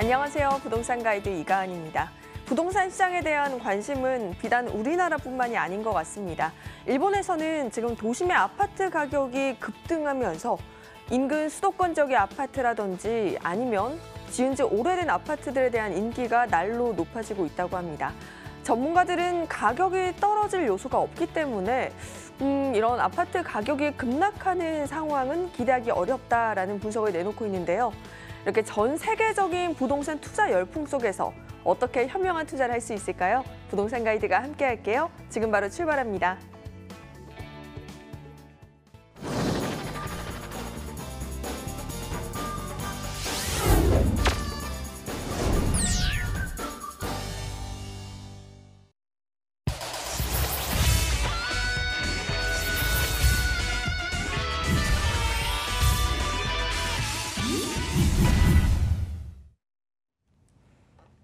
안녕하세요. 부동산 가이드 이가은입니다. 부동산 시장에 대한 관심은 비단 우리나라뿐만이 아닌 것 같습니다. 일본에서는 지금 도심의 아파트 가격이 급등하면서 인근 수도권 지역의 아파트라든지 아니면 지은 지 오래된 아파트들에 대한 인기가 날로 높아지고 있다고 합니다. 전문가들은 가격이 떨어질 요소가 없기 때문에 이런 아파트 가격이 급락하는 상황은 기대하기 어렵다라는 분석을 내놓고 있는데요. 이렇게 전 세계적인 부동산 투자 열풍 속에서 어떻게 현명한 투자를 할 수 있을까요? 부동산 가이드가 함께 할게요. 지금 바로 출발합니다.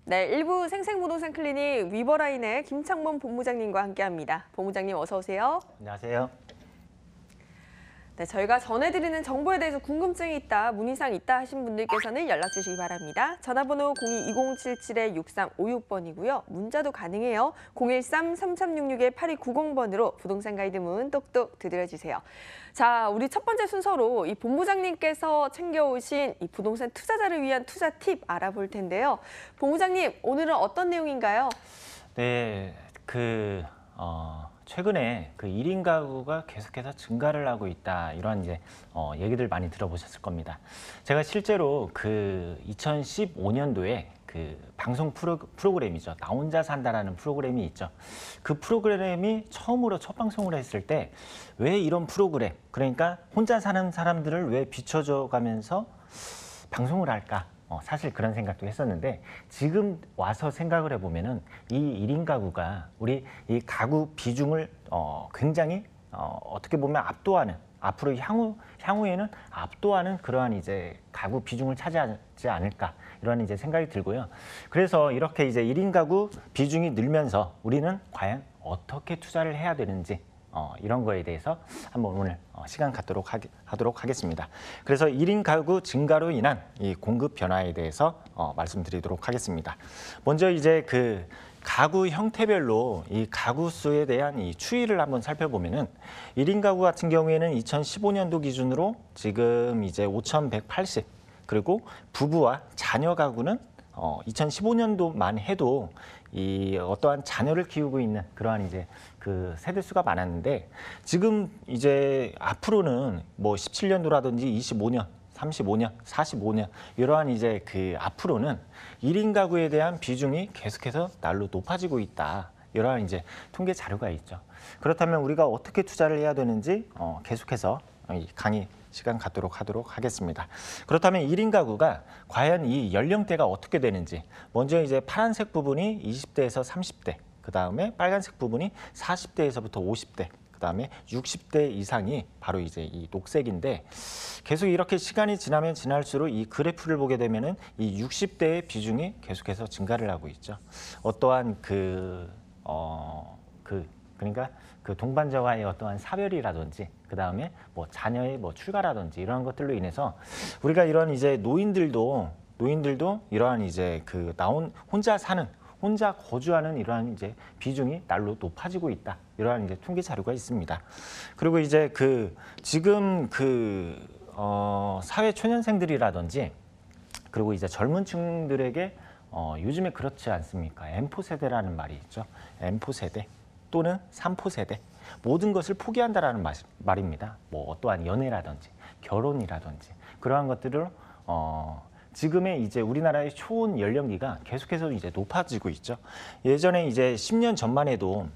네, 1부 생생부동산 클리닉 위버라인의 김창범 본부장님과 함께합니다. 본부장님 어서 오세요. 안녕하세요. 네, 저희가 전해드리는 정보에 대해서 궁금증이 있다, 문의사항 있다 하신 분들께서는 연락 주시기 바랍니다. 전화번호 02-2077-6356번이고요. 문자도 가능해요. 013-3366-8290번으로 부동산 가이드 문 똑똑 두드려주세요. 자, 우리 첫 번째 순서로 이 본부장님께서 챙겨오신 이 부동산 투자자를 위한 투자 팁 알아볼 텐데요. 본부장님, 오늘은 어떤 내용인가요? 네, 최근에 그 1인 가구가 계속해서 증가를 하고 있다, 이런 이제 얘기들 많이 들어보셨을 겁니다. 제가 실제로 그 2015년도에 그 방송 프로그램이죠. 나 혼자 산다라는 프로그램이 있죠. 그 프로그램이 처음으로 첫 방송을 했을 때 왜 이런 프로그램, 그러니까 혼자 사는 사람들을 왜 비춰줘 가면서 방송을 할까? 사실 그런 생각도 했었는데, 지금 와서 생각을 해보면은 이 1인 가구가 우리 이 가구 비중을 굉장히 어떻게 보면 압도하는, 앞으로 향후에는 압도하는 그러한 이제 가구 비중을 차지하지 않을까, 이런 이제 생각이 들고요. 그래서 이렇게 이제 1인 가구 비중이 늘면서 우리는 과연 어떻게 투자를 해야 되는지 이런 거에 대해서 한번 오늘 시간 갖도록 하도록 하겠습니다. 그래서 1인 가구 증가로 인한 이 공급 변화에 대해서 말씀드리도록 하겠습니다. 먼저 이제 그 가구 형태별로 이 가구 수에 대한 이 추이를 한번 살펴보면은 1인 가구 같은 경우에는 2015년도 기준으로 지금 이제 5,180, 그리고 부부와 자녀 가구는 2015년도만 해도 이 어떠한 자녀를 키우고 있는 그러한 이제 그 세대 수가 많았는데, 지금 이제 앞으로는 뭐 17년도라든지 25년, 35년, 45년 이러한 이제 그 앞으로는 1인 가구에 대한 비중이 계속해서 날로 높아지고 있다, 이러한 이제 통계 자료가 있죠. 그렇다면 우리가 어떻게 투자를 해야 되는지 계속해서 강의 시간 갖도록 하겠습니다. 그렇다면 1인 가구가 과연 이 연령대가 어떻게 되는지, 먼저 이제 파란색 부분이 20대에서 30대, 그 다음에 빨간색 부분이 40대에서부터 50대, 그 다음에 60대 이상이 바로 이제 이 녹색인데, 계속 이렇게 시간이 지나면 지날수록 이 그래프를 보게 되면은 이 60대의 비중이 계속해서 증가를 하고 있죠. 어떠한 그러니까 그 동반자와의 어떠한 사별이라든지, 그 다음에 뭐 자녀의 뭐 출가라든지 이러한 것들로 인해서 우리가 이런 이제 노인들도 이러한 이제 그 혼자 거주하는 이러한 이제 비중이 날로 높아지고 있다, 이러한 이제 통계 자료가 있습니다. 그리고 이제 지금 사회 초년생들이라든지, 그리고 이제 젊은 층들에게 요즘에 그렇지 않습니까? M4 세대라는 말이 있죠. M4 세대 또는 3포 세대, 모든 것을 포기한다라는 말입니다. 뭐 어떠한 연애라든지 결혼이라든지 그러한 것들을 지금의 이제 우리나라의 초혼 연령기가 계속해서 이제 높아지고 있죠. 예전에 이제 10년 전만 해도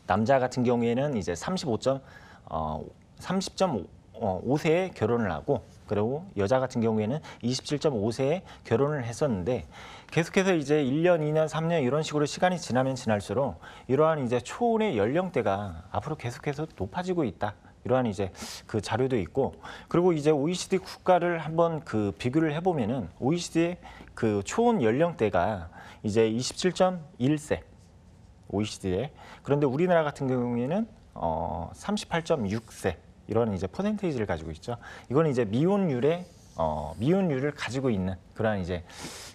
남자 같은 경우에는 이제 30.5세에 결혼을 하고, 그리고 여자 같은 경우에는 27.5세에 결혼을 했었는데, 계속해서 이제 1년, 2년, 3년 이런 식으로 시간이 지나면 지날수록 이러한 이제 초혼의 연령대가 앞으로 계속해서 높아지고 있다, 이러한 이제 그 자료도 있고, 그리고 이제 OECD 국가를 한번 그 비교를 해보면은 OECD의 그 초혼 연령대가 이제 27.1세 OECD에, 그런데 우리나라 같은 경우에는 38.6세 이런 이제 퍼센테이지를 가지고 있죠. 이건 이제 미혼율의 미혼율을 가지고 있는 그런 이제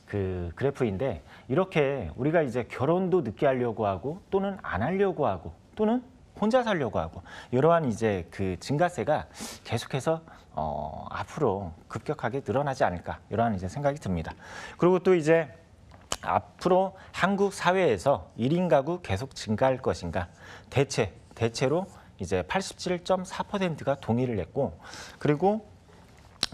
그 그래프인데, 이렇게 우리가 이제 결혼도 늦게 하려고 하고 또는 안 하려고 하고 또는 혼자 살려고 하고 이러한 이제 그 증가세가 계속해서 앞으로 급격하게 늘어나지 않을까, 이러한 이제 생각이 듭니다. 그리고 또 이제 앞으로 한국 사회에서 1인 가구 계속 증가할 것인가, 대체로 이제 87.4%가 동의를 했고, 그리고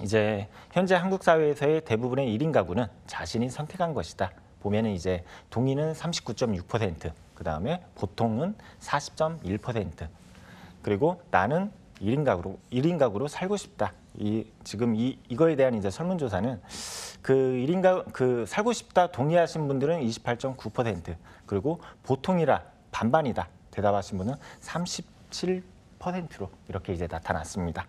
이제 현재 한국 사회에서의 대부분의 1인 가구는 자신이 선택한 것이다. 보면은 이제 동의는 39.6%, 그 다음에 보통은 40.1%, 그리고 나는 1인 가구로 살고 싶다. 지금 이거에 대한 이제 설문조사는 그 1인 가구 그 살고 싶다 동의하신 분들은 28.9%, 그리고 보통이라 반반이다 대답하신 분은 37%로 이렇게 이제 나타났습니다.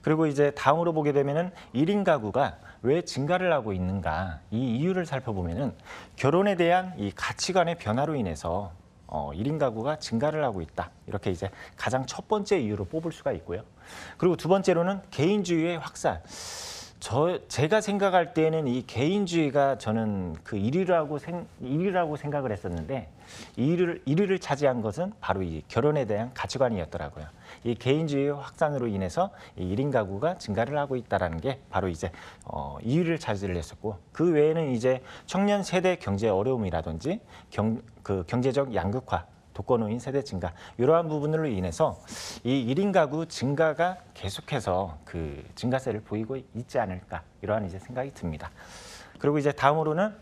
그리고 이제 다음으로 보게 되면은 1인 가구가 왜 증가를 하고 있는가, 이 이유를 살펴보면은 결혼에 대한 이 가치관의 변화로 인해서 1인 가구가 증가를 하고 있다. 이렇게 이제 가장 첫 번째 이유로 뽑을 수가 있고요. 그리고 두 번째로는 개인주의의 확산. 제가 생각할 때는 이 개인주의가 저는 그 1위라고 생각을 했었는데, 1위를 차지한 것은 바로 이 결혼에 대한 가치관이었더라고요. 이 개인주의의 확산으로 인해서 이 1인 가구가 증가를 하고 있다는 게 바로 이제 2위를 차지를 했었고, 그 외에는 이제 청년 세대 경제 어려움이라든지 경제적 양극화, 독거노인 세대 증가, 이러한 부분으로 인해서 이 1인 가구 증가가 계속해서 그 증가세를 보이고 있지 않을까, 이러한 이제 생각이 듭니다. 그리고 이제 다음으로는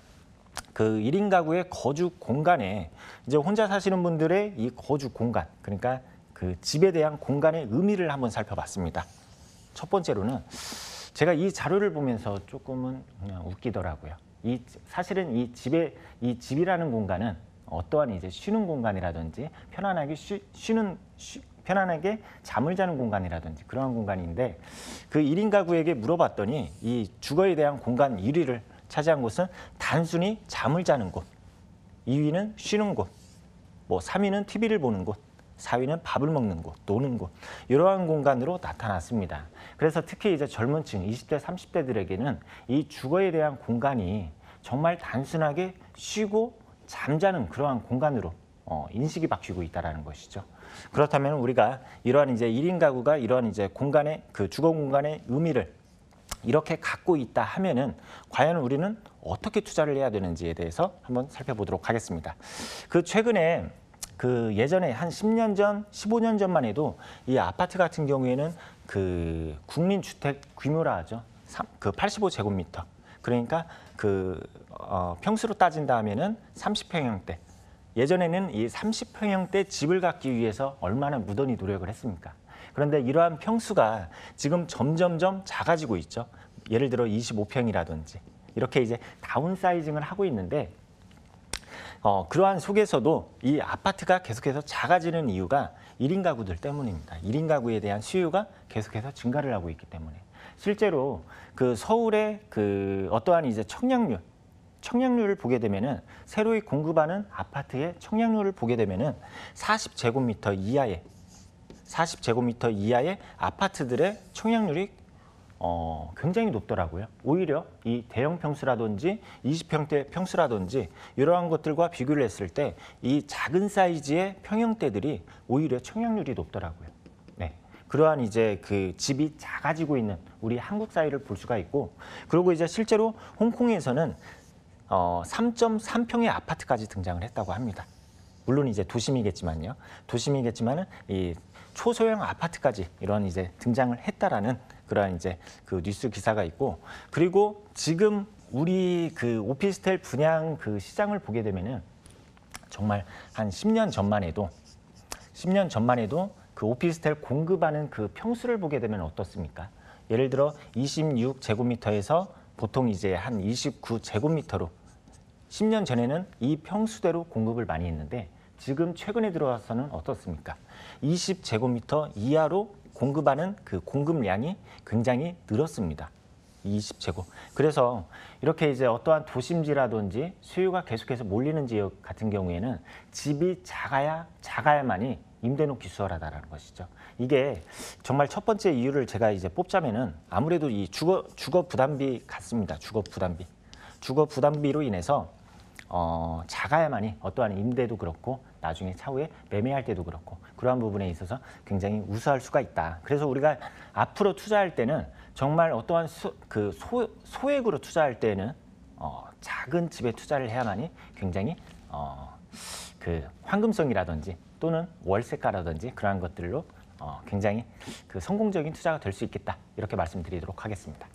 그 1인 가구의 거주 공간에 이제 혼자 사시는 분들의 이 거주 공간, 그러니까 그 집에 대한 공간의 의미를 한번 살펴봤습니다. 첫 번째로는 제가 이 자료를 보면서 조금은 그냥 웃기더라고요. 사실은 이 집이라는 공간은 어떠한 이제 쉬는 공간이라든지 편안하게 편안하게 잠을 자는 공간이라든지 그러한 공간인데, 그 1인 가구에게 물어봤더니 이 주거에 대한 공간 1위를 차지한 곳은 단순히 잠을 자는 곳, 2위는 쉬는 곳, 뭐 3위는 TV를 보는 곳, 4위는 밥을 먹는 곳, 노는 곳, 이러한 공간으로 나타났습니다. 그래서 특히 이제 젊은 층 20대, 30대들에게는 이 주거에 대한 공간이 정말 단순하게 쉬고 잠자는 그러한 공간으로 인식이 바뀌고 있다는 것이죠. 그렇다면 우리가 이러한 이제 1인 가구가 이러한 이제 공간의 그 주거 공간의 의미를 이렇게 갖고 있다 하면은 과연 우리는 어떻게 투자를 해야 되는지에 대해서 한번 살펴보도록 하겠습니다. 그 최근에 그 예전에 한 10년 전, 15년 전만 해도 이 아파트 같은 경우에는 그 국민주택 규모라 하죠. 그 85제곱미터. 그러니까 그 평수로 따진다 하면은 30평형대. 예전에는 이 30평형대 집을 갖기 위해서 얼마나 무던히 노력을 했습니까? 그런데 이러한 평수가 지금 점점점 작아지고 있죠. 예를 들어 25평이라든지 이렇게 이제 다운사이징을 하고 있는데, 그러한 속에서도 이 아파트가 계속해서 작아지는 이유가 1인 가구들 때문입니다. 1인 가구에 대한 수요가 계속해서 증가를 하고 있기 때문에. 실제로 그 서울의 그 어떠한 이제 청약률을 보게 되면은, 새로이 공급하는 아파트의 청약률을 보게 되면은 40제곱미터 이하의 아파트들의 청약률이 굉장히 높더라고요. 오히려 이 대형 평수라든지 20평대 평수라든지 이러한 것들과 비교를 했을 때 이 작은 사이즈의 평형대들이 오히려 청약률이 높더라고요. 네. 그러한 이제 그 집이 작아지고 있는 우리 한국 사회를 볼 수가 있고, 그리고 이제 실제로 홍콩에서는 3.3평의 아파트까지 등장을 했다고 합니다. 물론 이제 도심이겠지만은 이 초소형 아파트까지 이런 이제 등장을 했다라는 그러한 이제 그 뉴스 기사가 있고, 그리고 지금 우리 그 오피스텔 분양 그 시장을 보게 되면은 정말 한 10년 전만 해도 그 오피스텔 공급하는 그 평수를 보게 되면 어떻습니까? 예를 들어 26제곱미터에서 보통 이제 한 29제곱미터로 10년 전에는 이 평수대로 공급을 많이 했는데, 지금 최근에 들어와서는 어떻습니까? 20제곱미터 이하로 공급하는 그 공급량이 굉장히 늘었습니다. 20제곱. 그래서 이렇게 이제 어떠한 도심지라든지 수요가 계속해서 몰리는 지역 같은 경우에는 집이 작아야만이 임대 놓기 수월하다라는 것이죠. 이게 정말 첫 번째 이유를 제가 이제 뽑자면은 아무래도 이 주거 부담비 같습니다. 주거 부담비로 인해서 작아야만이 어떠한 임대도 그렇고 나중에 차후에 매매할 때도 그렇고 그러한 부분에 있어서 굉장히 우수할 수가 있다. 그래서 우리가 앞으로 투자할 때는 정말 어떠한 소액으로 투자할 때는 작은 집에 투자를 해야만이 굉장히 그 황금성이라든지 또는 월세가라든지 그러한 것들로 굉장히 그 성공적인 투자가 될 수 있겠다. 이렇게 말씀드리도록 하겠습니다.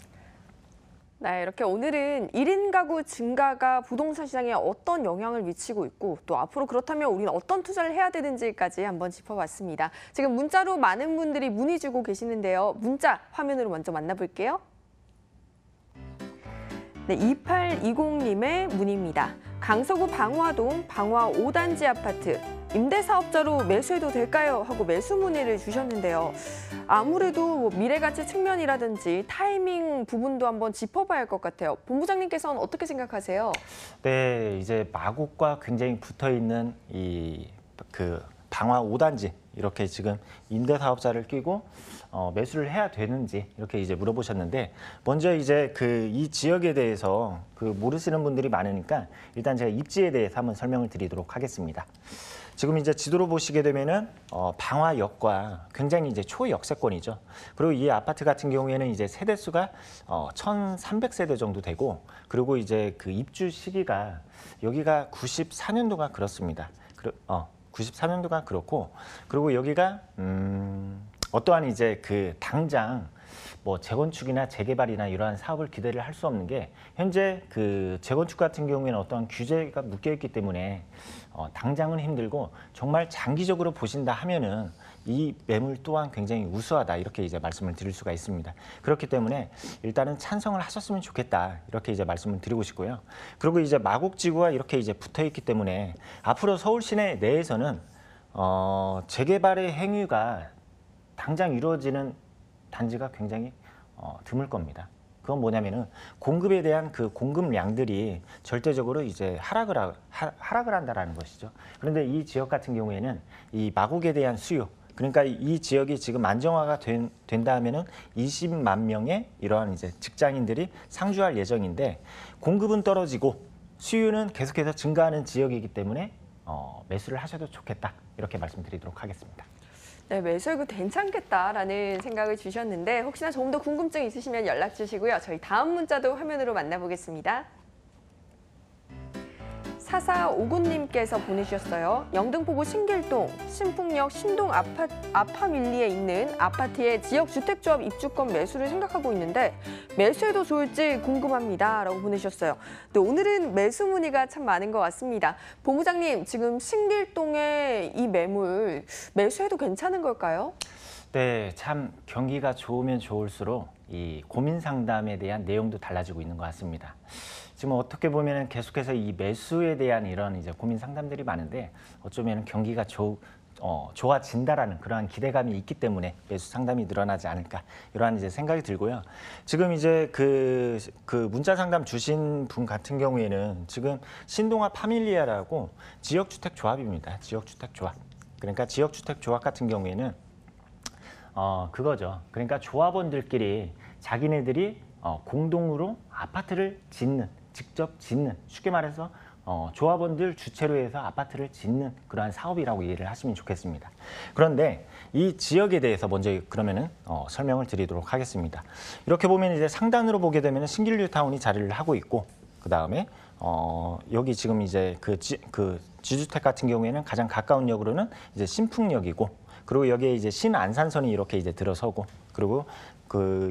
네, 이렇게 오늘은 1인 가구 증가가 부동산 시장에 어떤 영향을 미치고 있고 또 앞으로 그렇다면 우리는 어떤 투자를 해야 되는지까지 한번 짚어봤습니다. 지금 문자로 많은 분들이 문의 주고 계시는데요. 문자 화면으로 먼저 만나볼게요. 네, 2820님의 문의입니다. 강서구 방화동 방화 5단지 아파트 임대사업자로 매수해도 될까요? 하고 매수 문의를 주셨는데요. 아무래도 뭐 미래가치 측면이라든지 타이밍 부분도 한번 짚어봐야 할 것 같아요. 본부장님께서는 어떻게 생각하세요? 네, 이제 마곡과 굉장히 붙어 있는 방화 5단지 이렇게 지금 임대사업자를 끼고 매수를 해야 되는지 이렇게 이제 물어보셨는데 먼저 이제 이 지역에 대해서 모르시는 분들이 많으니까 일단 제가 입지에 대해서 한번 설명을 드리도록 하겠습니다. 지금 이제 지도로 보시게 되면은 방화역과 굉장히 이제 초역세권이죠. 그리고 이 아파트 같은 경우에는 이제 세대 수가 1,300세대 정도 되고 그리고 이제 그 입주 시기가 여기가 94년도가 그렇습니다. 94년도가 그렇고 그리고 여기가 어떠한 이제 당장 뭐 재건축이나 재개발이나 이러한 사업을 기대를 할 수 없는 게 현재 재건축 같은 경우에는 어떠한 규제가 묶여 있기 때문에 당장은 힘들고 정말 장기적으로 보신다 하면은 이 매물 또한 굉장히 우수하다 이렇게 이제 말씀을 드릴 수가 있습니다. 그렇기 때문에 일단은 찬성을 하셨으면 좋겠다 이렇게 이제 말씀을 드리고 싶고요. 그리고 이제 마곡지구가 이렇게 이제 붙어 있기 때문에 앞으로 서울 시내 내에서는 재개발의 행위가 당장 이루어지는 단지가 굉장히 드물 겁니다. 그건 뭐냐면은 공급에 대한 공급량들이 절대적으로 이제 하락을 한다라는 것이죠. 그런데 이 지역 같은 경우에는 이 마곡에 대한 수요, 그러니까 이 지역이 지금 안정화가 된다 하면은 20만 명의 이러한 이제 직장인들이 상주할 예정인데 공급은 떨어지고 수요는 계속해서 증가하는 지역이기 때문에 매수를 하셔도 좋겠다 이렇게 말씀드리도록 하겠습니다. 네, 매수해도 괜찮겠다라는 생각을 주셨는데 혹시나 조금 더 궁금증 있으시면 연락 주시고요. 저희 다음 문자도 화면으로 만나보겠습니다. 4459님께서 보내주셨어요. 영등포구 신길동, 신풍역 신동 아파밀리에 있는 아파트의 지역주택조합 입주권 매수를 생각하고 있는데 매수해도 좋을지 궁금합니다. 라고 보내주셨어요. 네, 오늘은 매수 문의가 참 많은 것 같습니다. 본부장님, 지금 신길동의 이 매물 매수해도 괜찮은 걸까요? 네, 참 경기가 좋으면 좋을수록 이 고민 상담에 대한 내용도 달라지고 있는 것 같습니다. 지금 어떻게 보면 계속해서 이 매수에 대한 이런 이제 고민 상담들이 많은데 어쩌면 경기가 좋아진다라는 그러한 기대감이 있기 때문에 매수 상담이 늘어나지 않을까 이러한 이제 생각이 들고요. 지금 이제 그 문자 상담 주신 분 같은 경우에는 지금 신동아 파밀리아라고 지역주택 조합입니다. 지역주택 조합. 그러니까 지역주택 조합 같은 경우에는 그거죠. 그러니까 조합원들끼리 자기네들이 공동으로 아파트를 직접 짓는, 쉽게 말해서 조합원들 주체로 해서 아파트를 짓는 그러한 사업이라고 이해를 하시면 좋겠습니다. 그런데 이 지역에 대해서 먼저 그러면은 설명을 드리도록 하겠습니다. 이렇게 보면 이제 상단으로 보게 되면 신길뉴타운이 자리를 하고 있고, 그 다음에 여기 지금 이제 지주택 같은 경우에는 가장 가까운 역으로는 이제 신풍역이고, 그리고 여기에 이제 신안산선이 이렇게 이제 들어서고, 그리고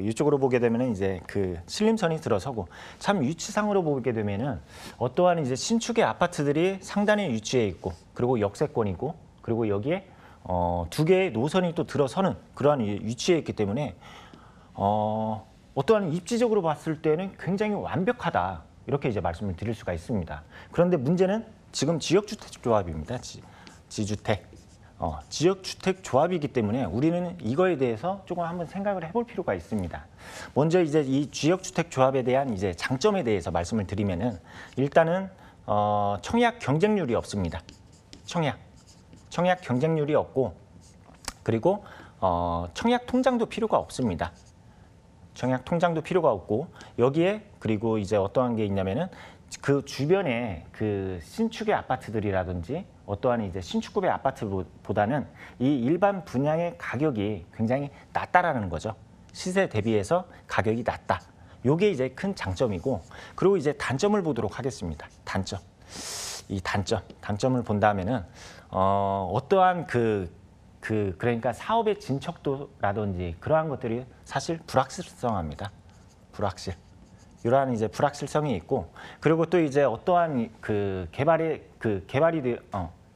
이쪽으로 보게 되면은 이제 신림선이 들어서고, 참 위치상으로 보게 되면은 어떠한 이제 신축의 아파트들이 상단에 위치해 있고, 그리고 역세권이고, 그리고 여기에 2개의 노선이 또 들어서는 그러한 위치에 있기 때문에 어떠한 입지적으로 봤을 때는 굉장히 완벽하다 이렇게 이제 말씀을 드릴 수가 있습니다. 그런데 문제는 지금 지역주택 조합입니다. 지주택. 지역주택조합이기 때문에 우리는 이거에 대해서 조금 한번 생각을 해볼 필요가 있습니다. 먼저 이제 이 지역주택조합에 대한 이제 장점에 대해서 말씀을 드리면은 일단은 청약 경쟁률이 없습니다. 청약 경쟁률이 없고 그리고 청약 통장도 필요가 없습니다. 청약 통장도 필요가 없고 여기에 그리고 이제 어떠한 게 있냐면은 그 주변에 그 신축의 아파트들이라든지 어떠한 이제 신축급의 아파트보다는 이 일반 분양의 가격이 굉장히 낮다라는 거죠. 시세 대비해서 가격이 낮다. 요게 이제 큰 장점이고 그리고 이제 단점을 보도록 하겠습니다. 단점을 본다면은 어떠한 그러니까 사업의 진척도라든지 그러한 것들이 사실 불확실성합니다. 이러한 이제 불확실성이 있고 그리고 또 이제 어떠한 개발이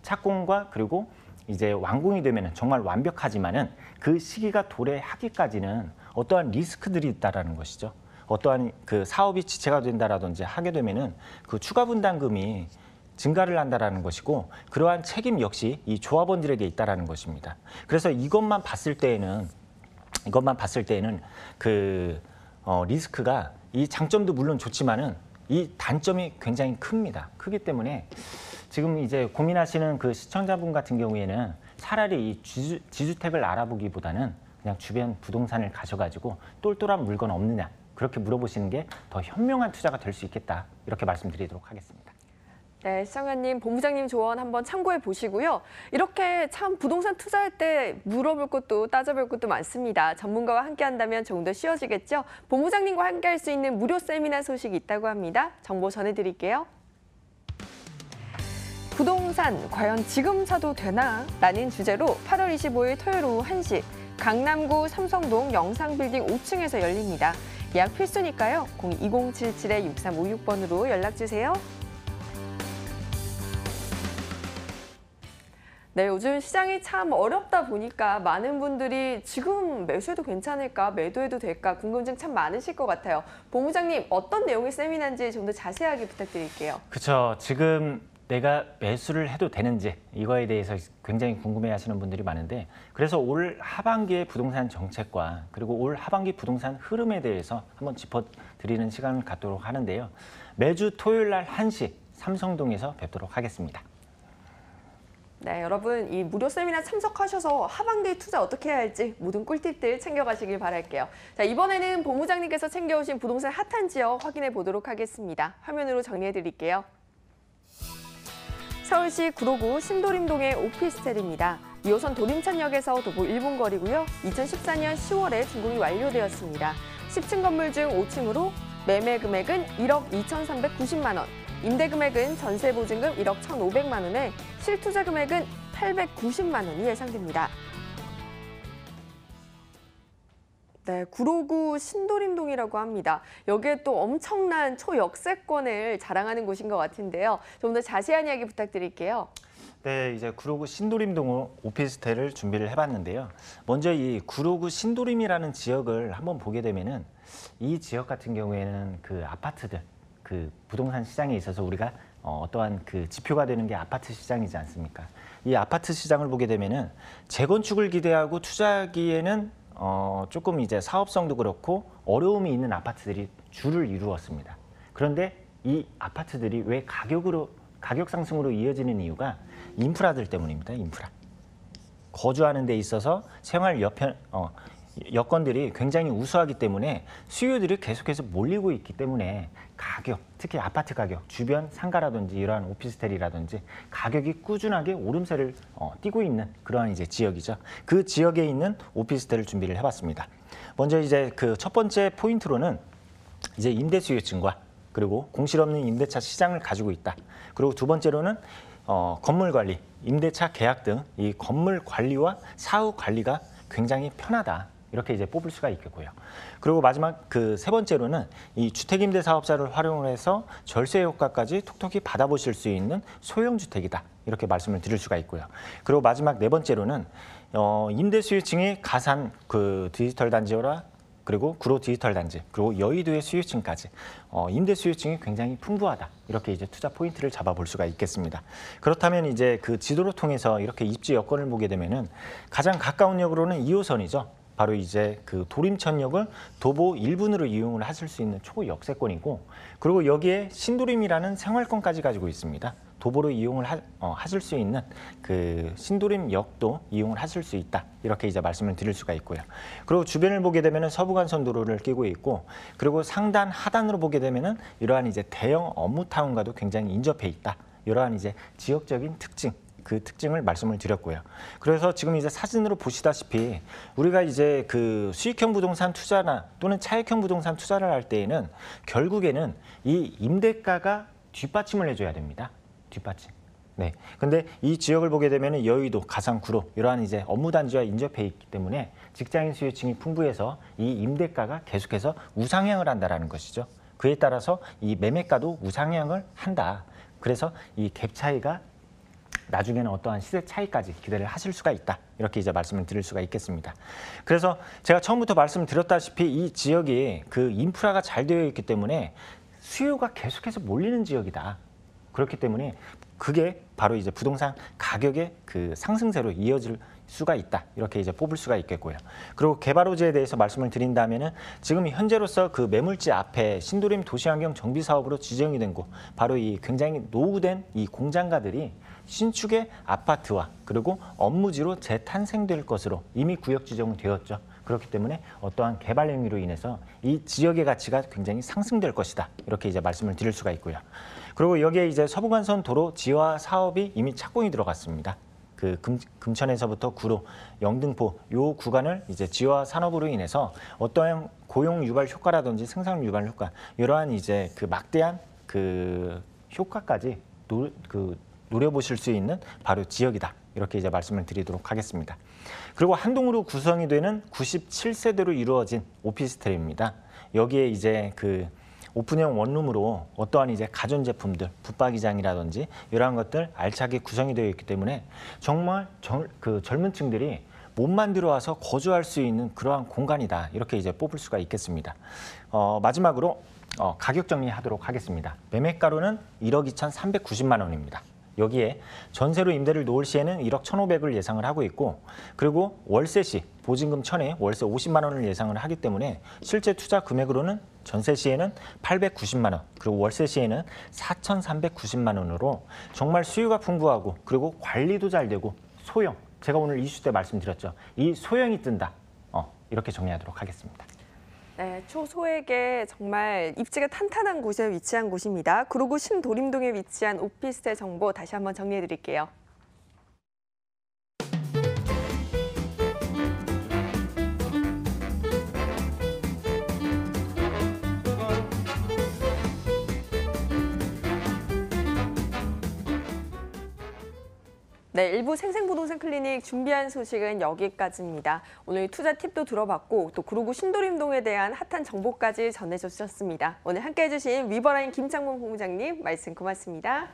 착공과 그리고 이제 완공이 되면은 정말 완벽하지만은 그 시기가 도래하기까지는 어떠한 리스크들이 있다라는 것이죠. 어떠한 그 사업이 지체가 된다라든지 하게 되면은 그 추가 분담금이 증가를 한다라는 것이고 그러한 책임 역시 이 조합원들에게 있다라는 것입니다. 그래서 이것만 봤을 때에는 리스크가 이 장점도 물론 좋지만은 이 단점이 굉장히 큽니다. 크기 때문에 지금 이제 고민하시는 그 시청자분 같은 경우에는 차라리 이 지주택을 알아보기보다는 그냥 주변 부동산을 가셔가지고 똘똘한 물건 없느냐 그렇게 물어보시는 게 더 현명한 투자가 될 수 있겠다 이렇게 말씀드리도록 하겠습니다. 네, 시청자님, 본부장님 조언 한번 참고해 보시고요. 이렇게 참 부동산 투자할 때 물어볼 것도 따져볼 것도 많습니다. 전문가와 함께 한다면 조금 더 쉬워지겠죠? 본부장님과 함께 할 수 있는 무료 세미나 소식이 있다고 합니다. 정보 전해드릴게요. 부동산 과연 지금 사도 되나? 라는 주제로 8월 25일 토요일 오후 1시 강남구 삼성동 영상빌딩 5층에서 열립니다. 예약 필수니까요. 02-2077-6356번으로 연락주세요. 네, 요즘 시장이 참 어렵다 보니까 많은 분들이 지금 매수해도 괜찮을까, 매도해도 될까 궁금증 참 많으실 것 같아요. 본부장님, 어떤 내용의 세미나인지 좀 더 자세하게 부탁드릴게요. 그렇죠. 지금 내가 매수를 해도 되는지 이거에 대해서 굉장히 궁금해하시는 분들이 많은데 그래서 올 하반기의 부동산 정책과 그리고 올 하반기 부동산 흐름에 대해서 한번 짚어드리는 시간을 갖도록 하는데요. 매주 토요일 날 1시 삼성동에서 뵙도록 하겠습니다. 네, 여러분 이 무료 세미나 참석하셔서 하반기 투자 어떻게 해야 할지 모든 꿀팁들 챙겨가시길 바랄게요. 자, 이번에는 본부장님께서 챙겨오신 부동산 핫한 지역 확인해 보도록 하겠습니다. 화면으로 정리해 드릴게요. 서울시 구로구 신도림동의 오피스텔입니다. 2호선 도림천역에서 도보 1분 거리고요. 2014년 10월에 준공이 완료되었습니다. 10층 건물 중 5층으로 매매 금액은 1억 2,390만 원. 임대 금액은 전세 보증금 1억 1,500만 원에 실투자 금액은 890만 원이 예상됩니다. 네, 구로구 신도림동이라고 합니다. 여기에 또 엄청난 초역세권을 자랑하는 곳인 것 같은데요. 좀 더 자세한 이야기 부탁드릴게요. 네, 이제 구로구 신도림동 오피스텔을 준비를 해봤는데요. 먼저 이 구로구 신도림이라는 지역을 한번 보게 되면은 이 지역 같은 경우에는 그 아파트들, 그 부동산 시장에 있어서 우리가 어떠한 그 지표가 되는 게 아파트 시장이지 않습니까? 이 아파트 시장을 보게 되면은 재건축을 기대하고 투자하기에는 조금 이제 사업성도 그렇고 어려움이 있는 아파트들이 줄을 이루었습니다. 그런데 이 아파트들이 왜 가격 상승으로 이어지는 이유가 인프라들 때문입니다. 인프라. 거주하는 데 있어서 생활 여건들이 굉장히 우수하기 때문에 수요들이 계속해서 몰리고 있기 때문에 가격, 특히 아파트 가격, 주변 상가라든지 이러한 오피스텔이라든지 가격이 꾸준하게 오름세를 띠고 있는 그러한 이제 지역이죠. 그 지역에 있는 오피스텔을 준비를 해봤습니다. 먼저 이제 그 첫 번째 포인트로는 이제 임대 수요 증가 그리고 공실 없는 임대차 시장을 가지고 있다. 그리고 두 번째로는 건물 관리, 임대차 계약 등 이 건물 관리와 사후 관리가 굉장히 편하다. 이렇게 이제 뽑을 수가 있겠고요. 그리고 마지막 그 세 번째로는 이 주택임대 사업자를 활용을 해서 절세 효과까지 톡톡히 받아보실 수 있는 소형 주택이다. 이렇게 말씀을 드릴 수가 있고요. 그리고 마지막 네 번째로는 임대 수요층이 가산 그 디지털 단지와 그리고 구로 디지털 단지, 그리고 여의도의 수요층까지 임대 수요층이 굉장히 풍부하다. 이렇게 이제 투자 포인트를 잡아볼 수가 있겠습니다. 그렇다면 이제 그 지도를 통해서 이렇게 입지 여건을 보게 되면은 가장 가까운 역으로는 2호선이죠. 바로 이제 그 도림천역을 도보 1분으로 이용을 하실 수 있는 초역세권이고, 그리고 여기에 신도림이라는 생활권까지 가지고 있습니다. 도보로 이용을 하실 수 있는 그 신도림역도 이용을 하실 수 있다. 이렇게 이제 말씀을 드릴 수가 있고요. 그리고 주변을 보게 되면은 서부간선도로를 끼고 있고, 그리고 상단 하단으로 보게 되면은 이러한 이제 대형 업무타운과도 굉장히 인접해 있다. 이러한 이제 지역적인 특징. 그 특징을 말씀을 드렸고요. 그래서 지금 이제 사진으로 보시다시피 우리가 이제 그 수익형 부동산 투자나 또는 차익형 부동산 투자를 할 때에는 결국에는 이 임대가가 뒷받침을 해줘야 됩니다. 뒷받침. 네. 근데 이 지역을 보게 되면 여의도, 가상, 구로 이러한 이제 업무 단지와 인접해 있기 때문에 직장인 수요층이 풍부해서 이 임대가가 계속해서 우상향을 한다라는 것이죠. 그에 따라서 이 매매가도 우상향을 한다. 그래서 이 갭 차이가 나중에는 어떠한 시세 차이까지 기대를 하실 수가 있다. 이렇게 이제 말씀을 드릴 수가 있겠습니다. 그래서 제가 처음부터 말씀드렸다시피 이 지역이 그 인프라가 잘 되어 있기 때문에 수요가 계속해서 몰리는 지역이다. 그렇기 때문에 그게 바로 이제 부동산 가격의 그 상승세로 이어질 수가 있다. 이렇게 이제 뽑을 수가 있겠고요. 그리고 개발호재에 대해서 말씀을 드린다면은 지금 현재로서 그 매물지 앞에 신도림 도시환경 정비 사업으로 지정이 된 곳, 바로 이 굉장히 노후된 이 공장가들이 신축의 아파트와 그리고 업무지로 재탄생될 것으로 이미 구역 지정은 되었죠. 그렇기 때문에 어떠한 개발 행위로 인해서 이 지역의 가치가 굉장히 상승될 것이다. 이렇게 이제 말씀을 드릴 수가 있고요. 그리고 여기에 이제 서부간선 도로 지화 사업이 이미 착공이 들어갔습니다. 그 금천에서부터 구로, 영등포 요 구간을 이제 지화 산업으로 인해서 어떠한 고용 유발 효과라든지 생산 유발 효과 이러한 이제 그 막대한 그 효과까지 노려보실 수 있는 바로 지역이다. 이렇게 이제 말씀을 드리도록 하겠습니다. 그리고 한 동으로 구성이 되는 97세대로 이루어진 오피스텔입니다. 여기에 이제 그 오픈형 원룸으로 어떠한 이제 가전제품들, 붙박이장이라든지 이러한 것들 알차게 구성이 되어 있기 때문에 정말 젊은 층들이 몸만 들어와서 거주할 수 있는 그러한 공간이다. 이렇게 이제 뽑을 수가 있겠습니다. 마지막으로 가격 정리하도록 하겠습니다. 매매가로는 1억 2,390만 원입니다. 여기에 전세로 임대를 놓을 시에는 1억 1,500을 예상을 하고 있고, 그리고 월세 시 보증금 1,000에 월세 50만 원을 예상을 하기 때문에 실제 투자 금액으로는 전세 시에는 890만 원, 그리고 월세 시에는 4,390만 원으로 정말 수요가 풍부하고 그리고 관리도 잘 되고 소형, 제가 오늘 이슈 때 말씀드렸죠. 이 소형이 뜬다. 이렇게 정리하도록 하겠습니다. 네, 초소액의 정말 입지가 탄탄한 곳에 위치한 곳입니다. 구로구 신도림동에 위치한 오피스텔 정보 다시 한번 정리해 드릴게요. 네, 일부 생생부동산 클리닉 준비한 소식은 여기까지입니다. 오늘 투자 팁도 들어봤고 또 구로구 신도림동에 대한 핫한 정보까지 전해주셨습니다. 오늘 함께해 주신 위버라인 김창문 본부장님 말씀 고맙습니다.